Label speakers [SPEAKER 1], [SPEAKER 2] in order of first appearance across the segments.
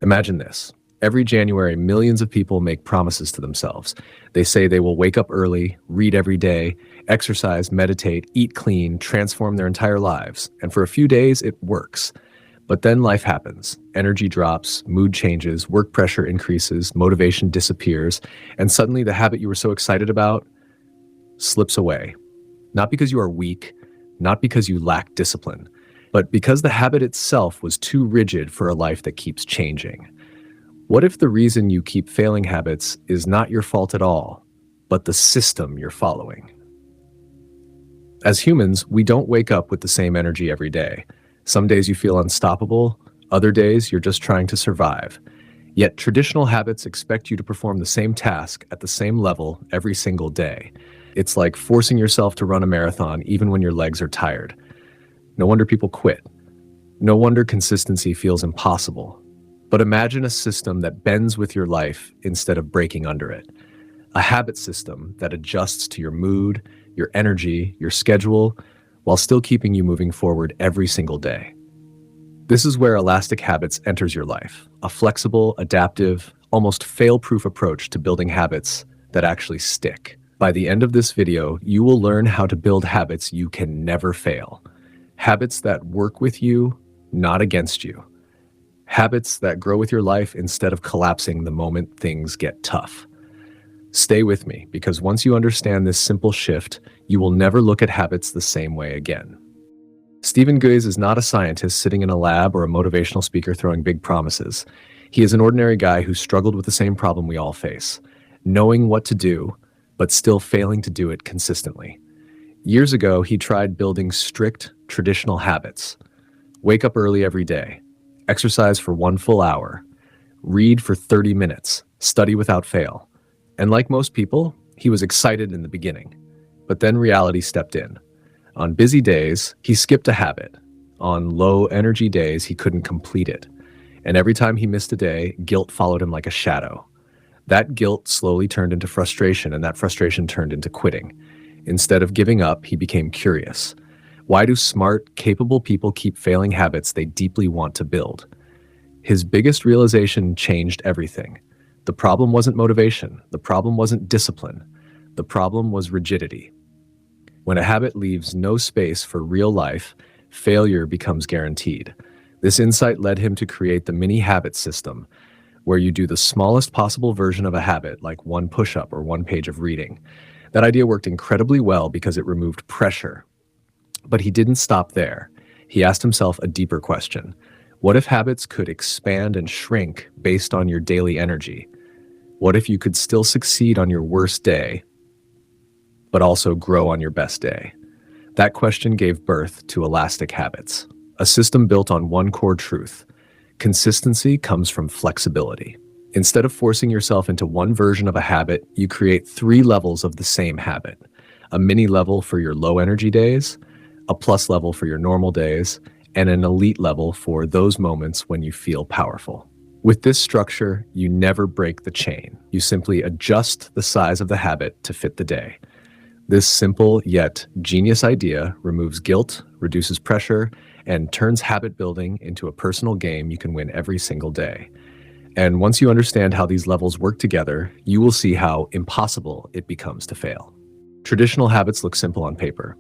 [SPEAKER 1] Imagine this. Every January, millions of people make promises to themselves. They say they will wake up early, read every day, exercise, meditate, eat clean, transform their entire lives. And for a few days, it works. But then life happens. Energy drops, mood changes, work pressure increases, motivation disappears, and suddenly the habit you were so excited about slips away. Not because you are weak, not because you lack discipline, but because the habit itself was too rigid for a life that keeps changing. What if the reason you keep failing habits is not your fault at all, but the system you're following? As humans, we don't wake up with the same energy every day. Some days you feel unstoppable, other days you're just trying to survive. Yet traditional habits expect you to perform the same task at the same level every single day. It's like forcing yourself to run a marathon even when your legs are tired. No wonder people quit. No wonder consistency feels impossible. But imagine a system that bends with your life instead of breaking under it. A habit system that adjusts to your mood, your energy, your schedule, while still keeping you moving forward every single day. This is where Elastic Habits enters your life, a flexible, adaptive, almost fail-proof approach to building habits that actually stick. By the end of this video, you will learn how to build habits you can never fail. Habits that work with you, not against you. Habits that grow with your life instead of collapsing the moment things get tough. Stay with me, because once you understand this simple shift, you will never look at habits the same way again. Stephen Guise is not a scientist sitting in a lab or a motivational speaker throwing big promises. He is an ordinary guy who struggled with the same problem we all face, knowing what to do, but still failing to do it consistently. Years ago, he tried building strict, traditional habits. Wake up early every day, exercise for 1 full hour, read for 30 minutes, study without fail. And like most people, he was excited in the beginning, but then reality stepped in. On busy days, he skipped a habit. On low energy days, he couldn't complete it. And every time he missed a day, guilt followed him like a shadow. That guilt slowly turned into frustration, and that frustration turned into quitting. Instead of giving up, he became curious. Why do smart, capable people keep failing habits they deeply want to build? His biggest realization changed everything. The problem wasn't motivation. The problem wasn't discipline. The problem was rigidity. When a habit leaves no space for real life, failure becomes guaranteed. This insight led him to create the mini habit system, where you do the smallest possible version of a habit, like 1 push-up or 1 page of reading. That idea worked incredibly well because it removed pressure. But he didn't stop there. He asked himself a deeper question. What if habits could expand and shrink based on your daily energy? What if you could still succeed on your worst day, but also grow on your best day? That question gave birth to Elastic Habits, a system built on one core truth. Consistency comes from flexibility. Instead of forcing yourself into one version of a habit, you create 3 levels of the same habit. A mini level for your low energy days, a plus level for your normal days, and an elite level for those moments when you feel powerful. With this structure, you never break the chain. You simply adjust the size of the habit to fit the day. This simple yet genius idea removes guilt, reduces pressure, and turns habit building into a personal game you can win every single day. And once you understand how these levels work together, you will see how impossible it becomes to fail. Traditional habits look simple on paper.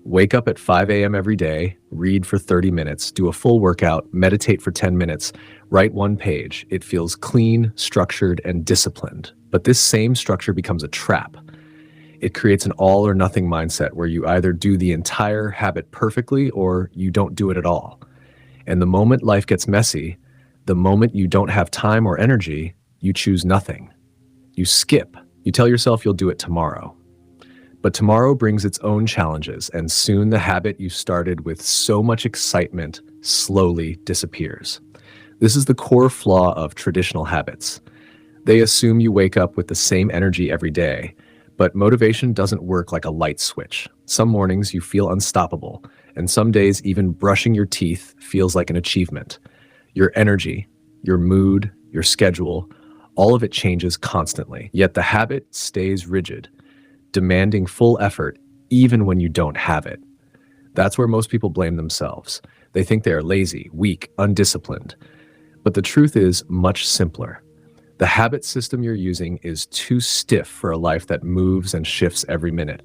[SPEAKER 1] Wake up at 5 a.m. every day, read for 30 minutes, do a full workout, meditate for 10 minutes, write 1 page. It feels clean, structured, and disciplined. But this same structure becomes a trap. It creates an all or nothing mindset where you either do the entire habit perfectly or you don't do it at all. And the moment life gets messy, the moment you don't have time or energy, you choose nothing. You skip. You tell yourself you'll do it tomorrow. But tomorrow brings its own challenges, and soon the habit you started with so much excitement slowly disappears. This is the core flaw of traditional habits. They assume you wake up with the same energy every day, but motivation doesn't work like a light switch. Some mornings you feel unstoppable, and some days even brushing your teeth feels like an achievement. Your energy, your mood, your schedule, all of it changes constantly, yet the habit stays rigid, demanding full effort even when you don't have it. That's where most people blame themselves. They think they are lazy, weak, undisciplined. But the truth is much simpler. The habit system you're using is too stiff for a life that moves and shifts every minute.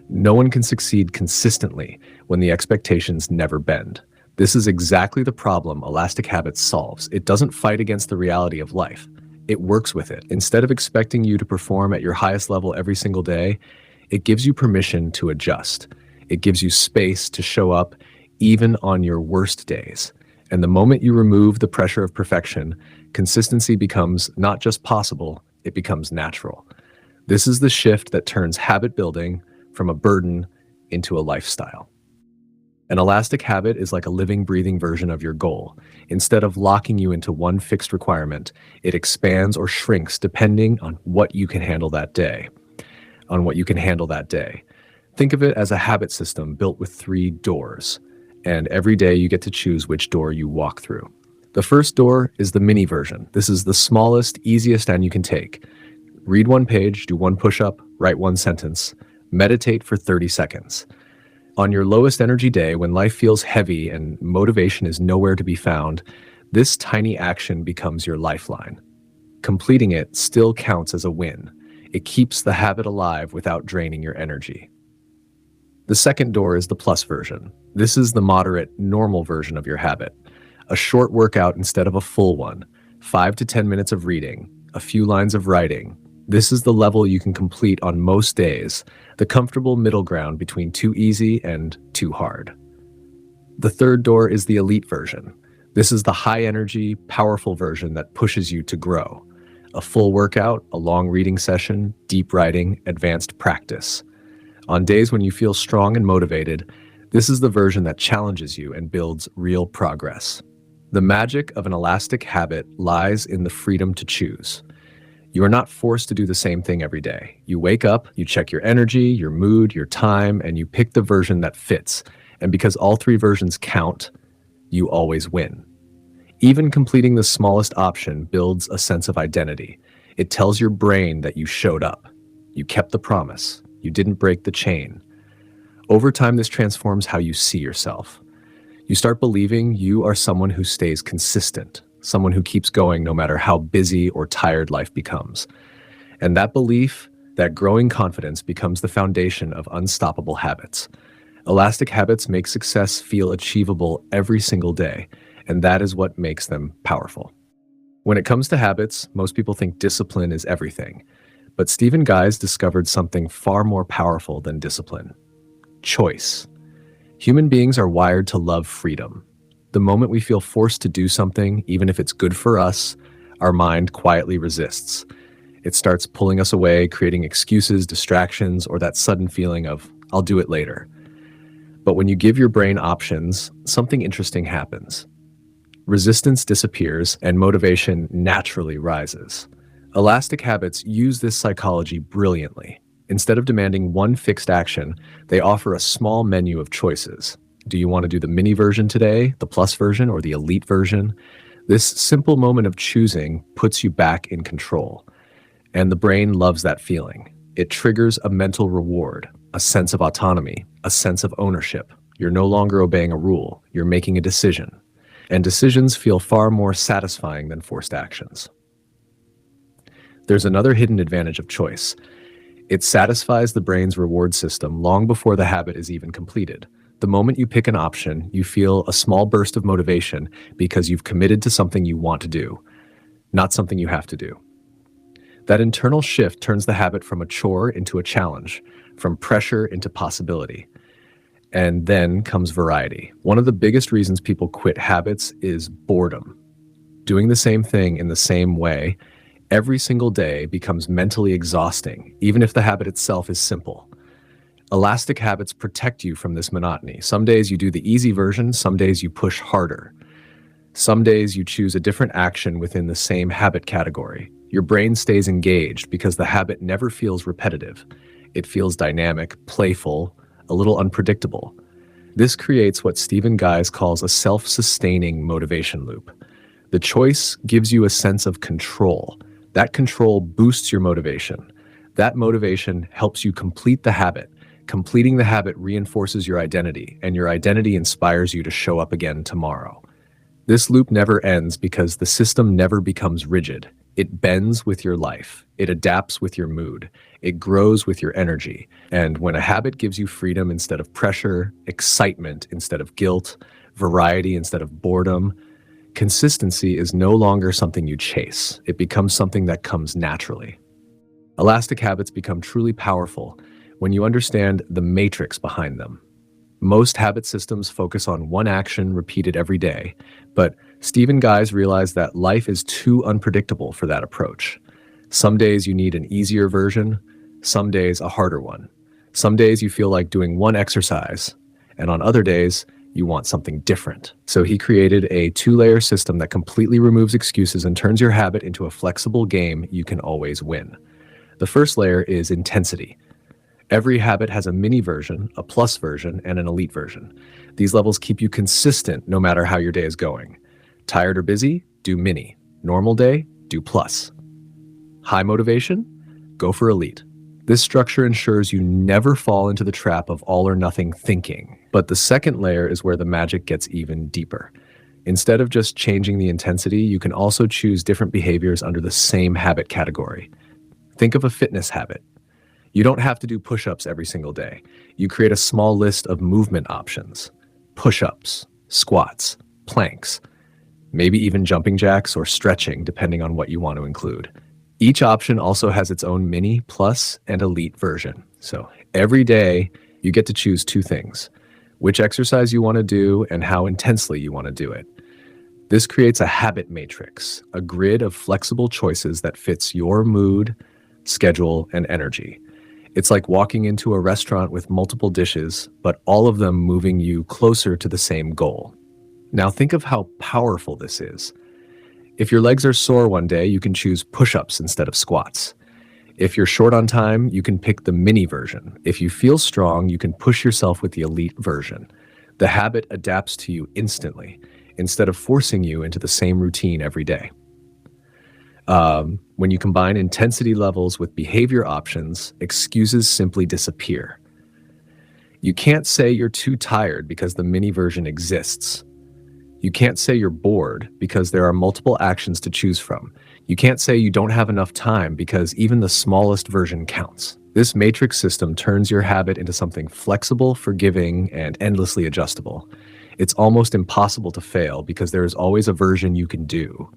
[SPEAKER 1] No one can succeed consistently when the expectations never bend. This is exactly the problem Elastic Habits solves. It doesn't fight against the reality of life. It works with it. Instead of expecting you to perform at your highest level every single day, it gives you permission to adjust. It gives you space to show up even on your worst days. And the moment you remove the pressure of perfection, consistency becomes not just possible, it becomes natural. This is the shift that turns habit building from a burden into a lifestyle. An elastic habit is like a living, breathing version of your goal. Instead of locking you into one fixed requirement, it expands or shrinks depending on what you can handle that day. Think of it as a habit system built with 3 doors, and every day you get to choose which door you walk through. The first door is the mini version. This is the smallest, easiest, and you can take. Read 1 page, do 1 push-up, write 1 sentence, meditate for 30 seconds. On your lowest energy day, when life feels heavy and motivation is nowhere to be found, this tiny action becomes your lifeline. Completing it still counts as a win. It keeps the habit alive without draining your energy. The second door is the plus version. This is the moderate, normal version of your habit. A short workout instead of a full one, 5 to 10 minutes of reading, a few lines of writing. This is the level you can complete on most days, the comfortable middle ground between too easy and too hard. The third door is the elite version. This is the high-energy, powerful version that pushes you to grow. A full workout, a long reading session, deep writing, advanced practice. On days when you feel strong and motivated, this is the version that challenges you and builds real progress. The magic of an elastic habit lies in the freedom to choose. You are not forced to do the same thing every day. You wake up, you check your energy, your mood, your time, and you pick the version that fits. And because all 3 versions count, you always win. Even completing the smallest option builds a sense of identity. It tells your brain that you showed up. You kept the promise. You didn't break the chain. Over time, this transforms how you see yourself. You start believing you are someone who stays consistent, someone who keeps going no matter how busy or tired life becomes. And that belief, that growing confidence, becomes the foundation of unstoppable habits. Elastic habits make success feel achievable every single day, and that is what makes them powerful. When it comes to habits, most people think discipline is everything. But Stephen Guise discovered something far more powerful than discipline: choice. Human beings are wired to love freedom. The moment we feel forced to do something, even if it's good for us, our mind quietly resists. It starts pulling us away, creating excuses, distractions, or that sudden feeling of, I'll do it later. But when you give your brain options, something interesting happens. Resistance disappears and motivation naturally rises. Elastic habits use this psychology brilliantly. Instead of demanding one fixed action, they offer a small menu of choices. Do you want to do the mini version today, the plus version, or the elite version? This simple moment of choosing puts you back in control. And the brain loves that feeling. It triggers a mental reward, a sense of autonomy, a sense of ownership. You're no longer obeying a rule, you're making a decision. And decisions feel far more satisfying than forced actions. There's another hidden advantage of choice. It satisfies the brain's reward system long before the habit is even completed. The moment you pick an option, you feel a small burst of motivation because you've committed to something you want to do, not something you have to do. That internal shift turns the habit from a chore into a challenge, from pressure into possibility. And then comes variety. One of the biggest reasons people quit habits is boredom. Doing the same thing in the same way every single day becomes mentally exhausting, even if the habit itself is simple. Elastic habits protect you from this monotony. Some days you do the easy version, some days you push harder. Some days you choose a different action within the same habit category. Your brain stays engaged because the habit never feels repetitive. It feels dynamic, playful, a little unpredictable. This creates what Stephen Guise calls a self-sustaining motivation loop. The choice gives you a sense of control. That control boosts your motivation. That motivation helps you complete the habit. Completing the habit reinforces your identity, and your identity inspires you to show up again tomorrow. This loop never ends because the system never becomes rigid. It bends with your life. It adapts with your mood. It grows with your energy. And when a habit gives you freedom instead of pressure, excitement instead of guilt, variety instead of boredom, consistency is no longer something you chase. It becomes something that comes naturally. Elastic habits become truly powerful when you understand the matrix behind them. Most habit systems focus on one action repeated every day, but Stephen Guise realized that life is too unpredictable for that approach. Some days you need an easier version, some days a harder one. Some days you feel like doing one exercise, and on other days, you want something different. So he created a two-layer system that completely removes excuses and turns your habit into a flexible game you can always win. The first layer is intensity. Every habit has a mini version, a plus version, and an elite version. These levels keep you consistent no matter how your day is going. Tired or busy? Do mini. Normal day? Do plus. High motivation? Go for elite. This structure ensures you never fall into the trap of all or nothing thinking. But the second layer is where the magic gets even deeper. Instead of just changing the intensity, you can also choose different behaviors under the same habit category. Think of a fitness habit. You don't have to do push-ups every single day. You create a small list of movement options. Push-ups, squats, planks, maybe even jumping jacks or stretching, depending on what you want to include. Each option also has its own mini, plus, and elite version. So every day, you get to choose two things: which exercise you want to do and how intensely you want to do it. This creates a habit matrix, a grid of flexible choices that fits your mood, schedule, and energy. It's like walking into a restaurant with multiple dishes, but all of them moving you closer to the same goal. Now think of how powerful this is. If your legs are sore one day, you can choose push-ups instead of squats. If you're short on time, you can pick the mini version. If you feel strong, you can push yourself with the elite version. The habit adapts to you instantly, instead of forcing you into the same routine every day. When you combine intensity levels with behavior options, excuses simply disappear. You can't say you're too tired because the mini version exists. You can't say you're bored because there are multiple actions to choose from. You can't say you don't have enough time because even the smallest version counts. This matrix system turns your habit into something flexible, forgiving, and endlessly adjustable. It's almost impossible to fail because there is always a version you can do.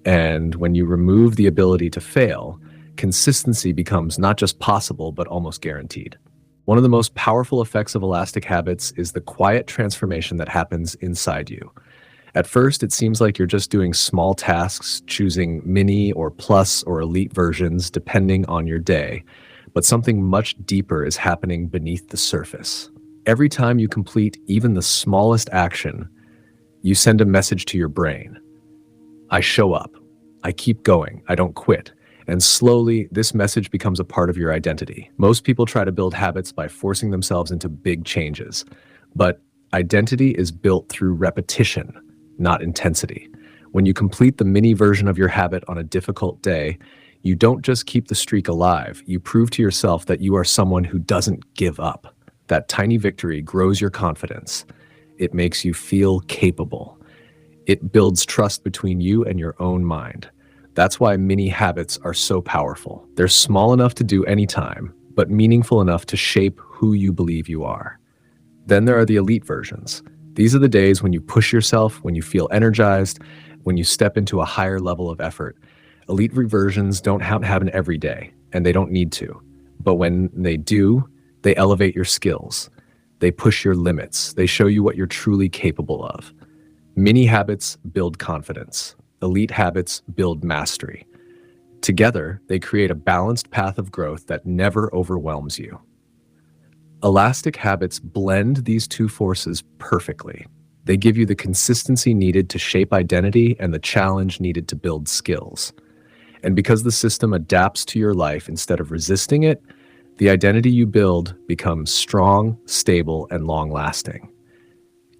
[SPEAKER 1] And when you remove the ability to fail, consistency becomes not just possible, but almost guaranteed. One of the most powerful effects of elastic habits is the quiet transformation that happens inside you. At first, it seems like you're just doing small tasks, choosing mini or plus or elite versions depending on your day, but something much deeper is happening beneath the surface. Every time you complete even the smallest action, you send a message to your brain. I show up. I keep going. I don't quit. And slowly, this message becomes a part of your identity. Most people try to build habits by forcing themselves into big changes, but identity is built through repetition, not intensity. When you complete the mini version of your habit on a difficult day, you don't just keep the streak alive. You prove to yourself that you are someone who doesn't give up. That tiny victory grows your confidence. It makes you feel capable. It builds trust between you and your own mind. That's why mini habits are so powerful. They're small enough to do anytime, but meaningful enough to shape who you believe you are. Then there are the elite versions. These are the days when you push yourself, when you feel energized, when you step into a higher level of effort. Elite versions don't happen every day, and they don't need to. But when they do, they elevate your skills. They push your limits. They show you what you're truly capable of. Mini habits build confidence. Elite habits build mastery. Together, they create a balanced path of growth that never overwhelms you. Elastic habits blend these two forces perfectly. They give you the consistency needed to shape identity and the challenge needed to build skills. And because the system adapts to your life instead of resisting it, the identity you build becomes strong, stable, and long-lasting.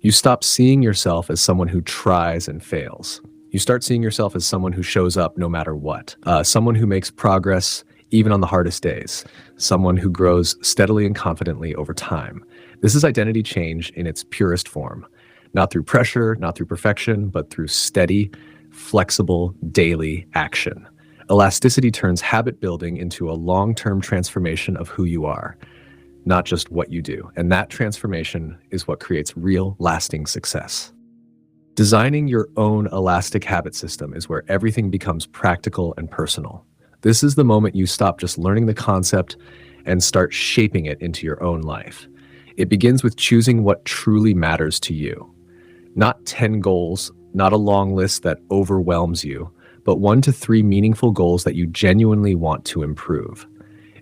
[SPEAKER 1] You stop seeing yourself as someone who tries and fails. You start seeing yourself as someone who shows up no matter what, someone who makes progress even on the hardest days, someone who grows steadily and confidently over time. This is identity change in its purest form. Not through pressure, not through perfection, but through steady, flexible, daily action. Elasticity turns habit building into a long-term transformation of who you are, not just what you do. And that transformation is what creates real, lasting success. Designing your own elastic habit system is where everything becomes practical and personal. This is the moment you stop just learning the concept and start shaping it into your own life. It begins with choosing what truly matters to you. Not 10 goals, not a long list that overwhelms you, but 1 to 3 meaningful goals that you genuinely want to improve.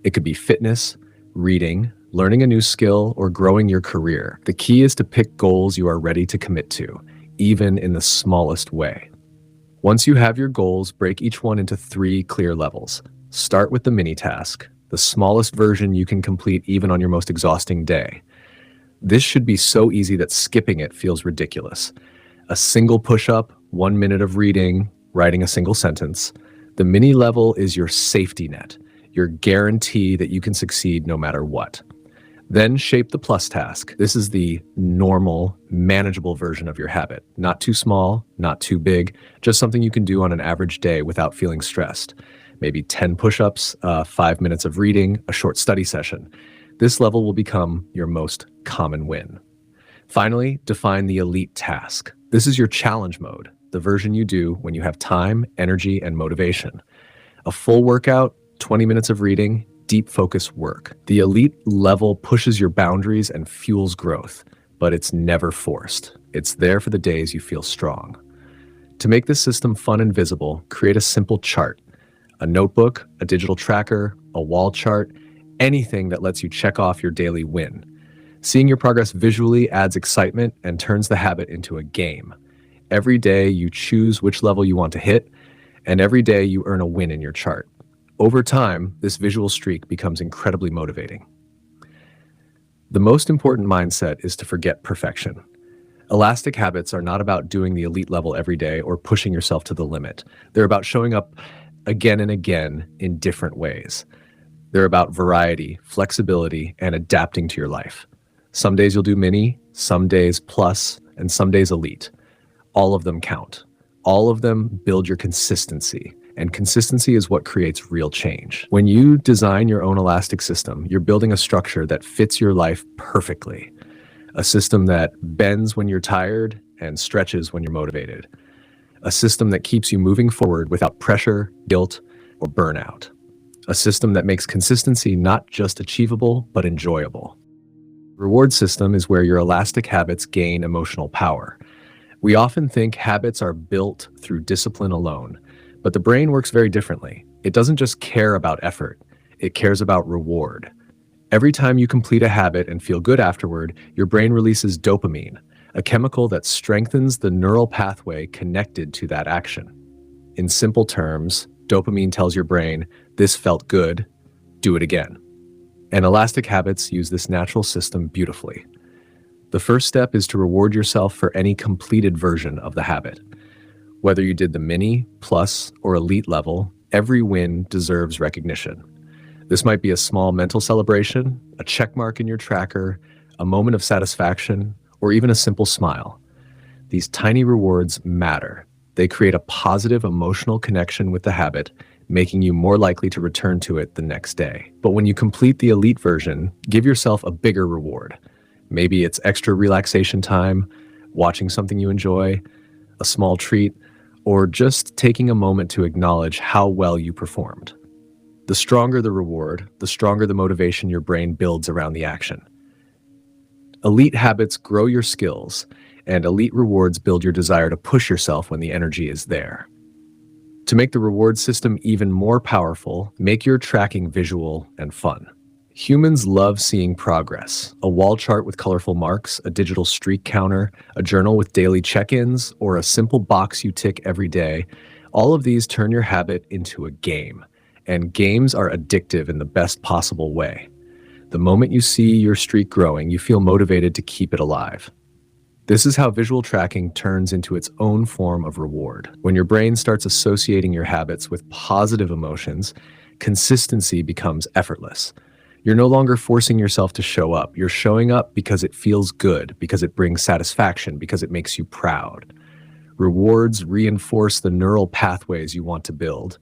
[SPEAKER 1] It could be fitness, reading, learning a new skill, or growing your career. The key is to pick goals you are ready to commit to, even in the smallest way. Once you have your goals, break each one into 3 clear levels. Start with the mini task, the smallest version you can complete even on your most exhausting day. This should be so easy that skipping it feels ridiculous. A single push-up, 1 minute of reading, writing a single sentence. The mini level is your safety net, your guarantee that you can succeed no matter what. Then shape the plus task. This is the normal, manageable version of your habit. Not too small, not too big, just something you can do on an average day without feeling stressed. Maybe 10 push-ups, 5 minutes of reading, a short study session. This level will become your most common win. Finally, define the elite task. This is your challenge mode, the version you do when you have time, energy, and motivation. A full workout, 20 minutes of reading, deep focus work. The elite level pushes your boundaries and fuels growth, but it's never forced. It's there for the days you feel strong. To make this system fun and visible, create a simple chart. A notebook, a digital tracker, a wall chart, anything that lets you check off your daily win. Seeing your progress visually adds excitement and turns the habit into a game. Every day you choose which level you want to hit, and every day you earn a win in your chart. Over time, this visual streak becomes incredibly motivating. The most important mindset is to forget perfection. Elastic habits are not about doing the elite level every day or pushing yourself to the limit. They're about showing up again and again in different ways. They're about variety, flexibility, and adapting to your life. Some days you'll do mini, some days plus, and some days elite. All of them count. All of them build your consistency. And consistency is what creates real change. When you design your own elastic system, you're building a structure that fits your life perfectly. A system that bends when you're tired and stretches when you're motivated. A system that keeps you moving forward without pressure, guilt, or burnout. A system that makes consistency not just achievable, but enjoyable. Reward system is where your elastic habits gain emotional power. We often think habits are built through discipline alone, but the brain works very differently. It doesn't just care about effort, it cares about reward. Every time you complete a habit and feel good afterward, your brain releases dopamine, a chemical that strengthens the neural pathway connected to that action. In simple terms, dopamine tells your brain, "This felt good, do it again." And elastic habits use this natural system beautifully. The first step is to reward yourself for any completed version of the habit. Whether you did the mini, plus, or elite level, every win deserves recognition. This might be a small mental celebration, a check mark in your tracker, a moment of satisfaction, or even a simple smile. These tiny rewards matter. They create a positive emotional connection with the habit, making you more likely to return to it the next day. But when you complete the elite version, give yourself a bigger reward. Maybe it's extra relaxation time, watching something you enjoy, a small treat, or just taking a moment to acknowledge how well you performed. The stronger the reward, the stronger the motivation your brain builds around the action. Elite habits grow your skills, and elite rewards build your desire to push yourself when the energy is there. To make the reward system even more powerful, make your tracking visual and fun. Humans love seeing progress. A wall chart with colorful marks, a digital streak counter, a journal with daily check-ins, or a simple box you tick every day. All of these turn your habit into a game. And games are addictive in the best possible way. The moment you see your streak growing, you feel motivated to keep it alive. This is how visual tracking turns into its own form of reward. When your brain starts associating your habits with positive emotions, consistency becomes effortless. You're no longer forcing yourself to show up. You're showing up because it feels good, because it brings satisfaction, because it makes you proud. Rewards reinforce the neural pathways you want to build,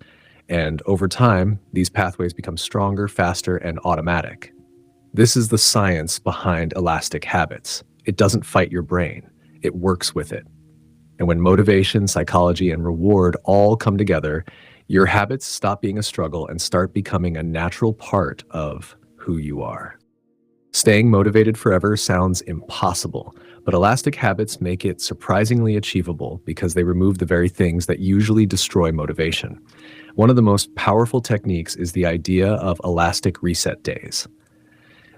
[SPEAKER 1] and over time, these pathways become stronger, faster, and automatic. This is the science behind elastic habits. It doesn't fight your brain, it works with it. And when motivation, psychology, and reward all come together, your habits stop being a struggle and start becoming a natural part of who you are. Staying motivated forever sounds impossible, but elastic habits make it surprisingly achievable because they remove the very things that usually destroy motivation. One of the most powerful techniques is the idea of elastic reset days.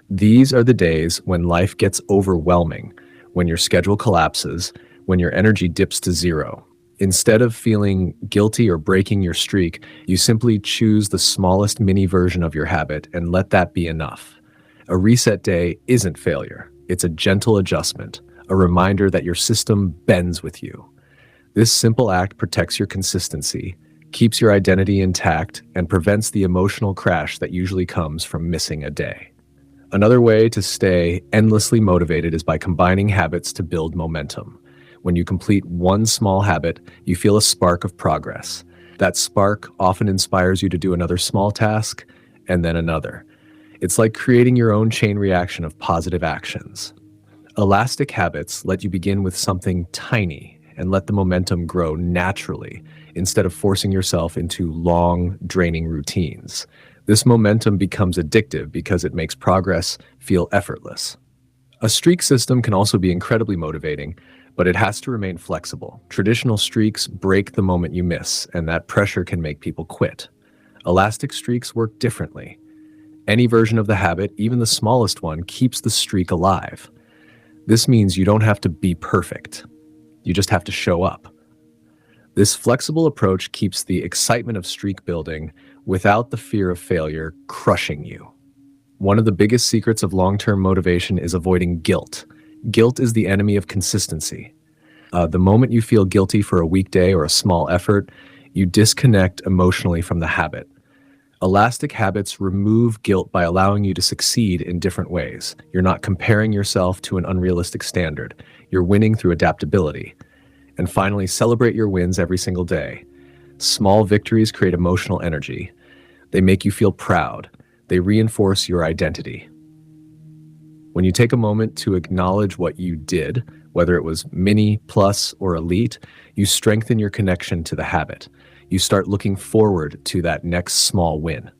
[SPEAKER 1] These are the days when life gets overwhelming, when your schedule collapses, when your energy dips to zero. Instead of feeling guilty or breaking your streak, you simply choose the smallest mini version of your habit and let that be enough. A reset day isn't failure. It's a gentle adjustment, a reminder that your system bends with you. This simple act protects your consistency, keeps your identity intact, and prevents the emotional crash that usually comes from missing a day. Another way to stay endlessly motivated is by combining habits to build momentum. When you complete one small habit, you feel a spark of progress. That spark often inspires you to do another small task, and then another. It's like creating your own chain reaction of positive actions. Elastic habits let you begin with something tiny and let the momentum grow naturally instead of forcing yourself into long, draining routines. This momentum becomes addictive because it makes progress feel effortless. A streak system can also be incredibly motivating, but it has to remain flexible. Traditional streaks break the moment you miss, and that pressure can make people quit. Elastic streaks work differently. Any version of the habit, even the smallest one, keeps the streak alive. This means you don't have to be perfect. You just have to show up. This flexible approach keeps the excitement of streak building without the fear of failure crushing you. One of the biggest secrets of long-term motivation is avoiding guilt. Guilt is the enemy of consistency. The moment you feel guilty for a weekday or a small effort, you disconnect emotionally from the habit. Elastic habits remove guilt by allowing you to succeed in different ways. You're not comparing yourself to an unrealistic standard. You're winning through adaptability. And finally, celebrate your wins every single day. Small victories create emotional energy. They make you feel proud. They reinforce your identity. When you take a moment to acknowledge what you did, whether it was mini, plus, or elite, you strengthen your connection to the habit. You start looking forward to that next small win.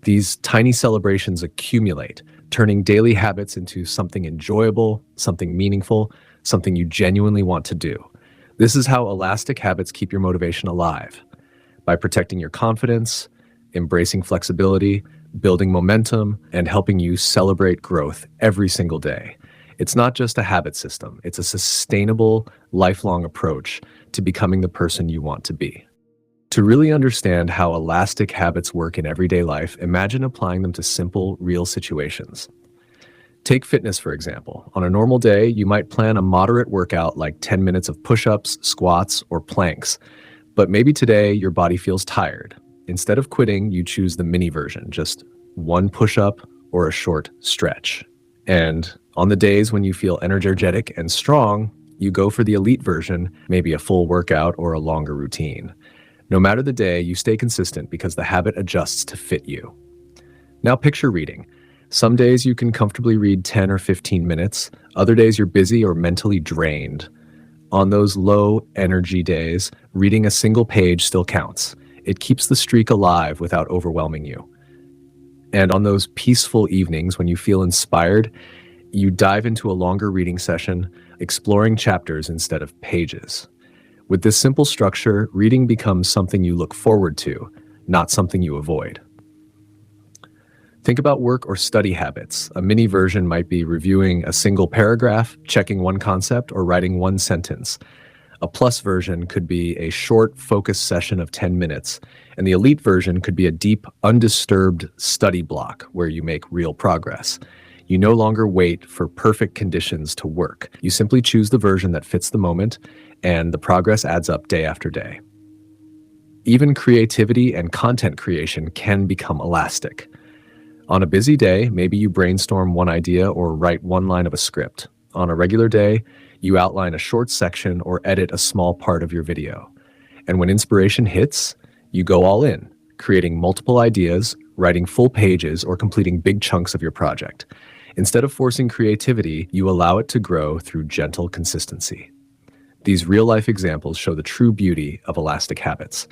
[SPEAKER 1] These tiny celebrations accumulate, turning daily habits into something enjoyable, something meaningful, something you genuinely want to do. This is how elastic habits keep your motivation alive. By protecting your confidence, embracing flexibility, building momentum, and helping you celebrate growth every single day. It's not just a habit system, it's a sustainable, lifelong approach to becoming the person you want to be. To really understand how elastic habits work in everyday life, imagine applying them to simple, real situations. Take fitness, for example. On a normal day, you might plan a moderate workout like 10 minutes of push-ups, squats, or planks. But maybe today your body feels tired. Instead of quitting, you choose the mini version, just one push-up or a short stretch. And on the days when you feel energetic and strong, you go for the elite version, maybe a full workout or a longer routine. No matter the day, you stay consistent because the habit adjusts to fit you. Now picture reading. Some days you can comfortably read 10 or 15 minutes. Other days you're busy or mentally drained. On those low energy days, reading a single page still counts. It keeps the streak alive without overwhelming you. And on those peaceful evenings when you feel inspired, you dive into a longer reading session, exploring chapters instead of pages. With this simple structure, reading becomes something you look forward to, not something you avoid. Think about work or study habits. A mini version might be reviewing a single paragraph, checking one concept, or writing one sentence. A plus version could be a short, focused session of 10 minutes, and the elite version could be a deep, undisturbed study block where you make real progress. You no longer wait for perfect conditions to work. You simply choose the version that fits the moment, and the progress adds up day after day. Even creativity and content creation can become elastic. On a busy day, maybe you brainstorm one idea or write one line of a script. On a regular day, you outline a short section or edit a small part of your video. And when inspiration hits, you go all in, creating multiple ideas, writing full pages, or completing big chunks of your project. Instead of forcing creativity, you allow it to grow through gentle consistency. These real-life examples show the true beauty of elastic habits.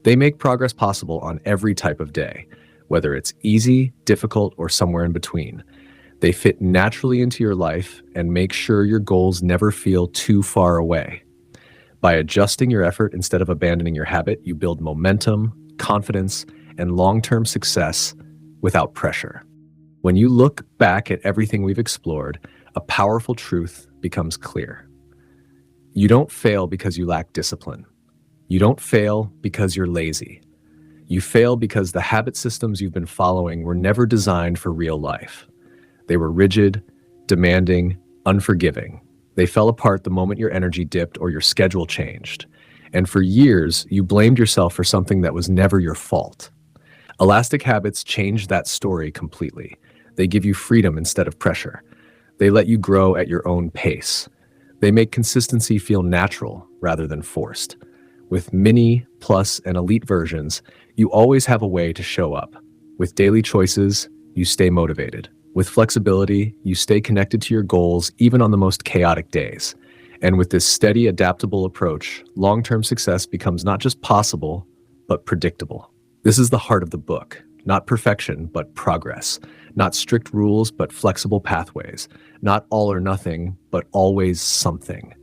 [SPEAKER 1] They make progress possible on every type of day, whether it's easy, difficult, or somewhere in between. They fit naturally into your life and make sure your goals never feel too far away. By adjusting your effort instead of abandoning your habit, you build momentum, confidence, and long-term success without pressure. When you look back at everything we've explored, a powerful truth becomes clear. You don't fail because you lack discipline. You don't fail because you're lazy. You fail because the habit systems you've been following were never designed for real life. They were rigid, demanding, unforgiving. They fell apart the moment your energy dipped or your schedule changed. And for years, you blamed yourself for something that was never your fault. Elastic habits change that story completely. They give you freedom instead of pressure. They let you grow at your own pace. They make consistency feel natural rather than forced. With mini, plus, and elite versions, you always have a way to show up. With daily choices, you stay motivated. With flexibility, you stay connected to your goals even on the most chaotic days. And with this steady, adaptable approach, long-term success becomes not just possible, but predictable. This is the heart of the book. Not perfection, but progress. Not strict rules, but flexible pathways. Not all or nothing, but always something.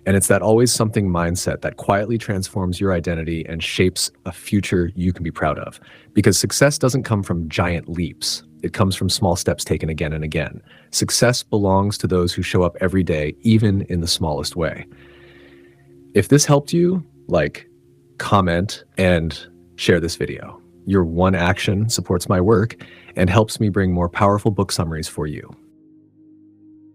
[SPEAKER 1] And it's that always something mindset that quietly transforms your identity and shapes a future you can be proud of. Because success doesn't come from giant leaps. It comes from small steps taken again and again. Success belongs to those who show up every day, even in the smallest way. If this helped you, comment, and share this video. Your one action supports my work and helps me bring more powerful book summaries for you.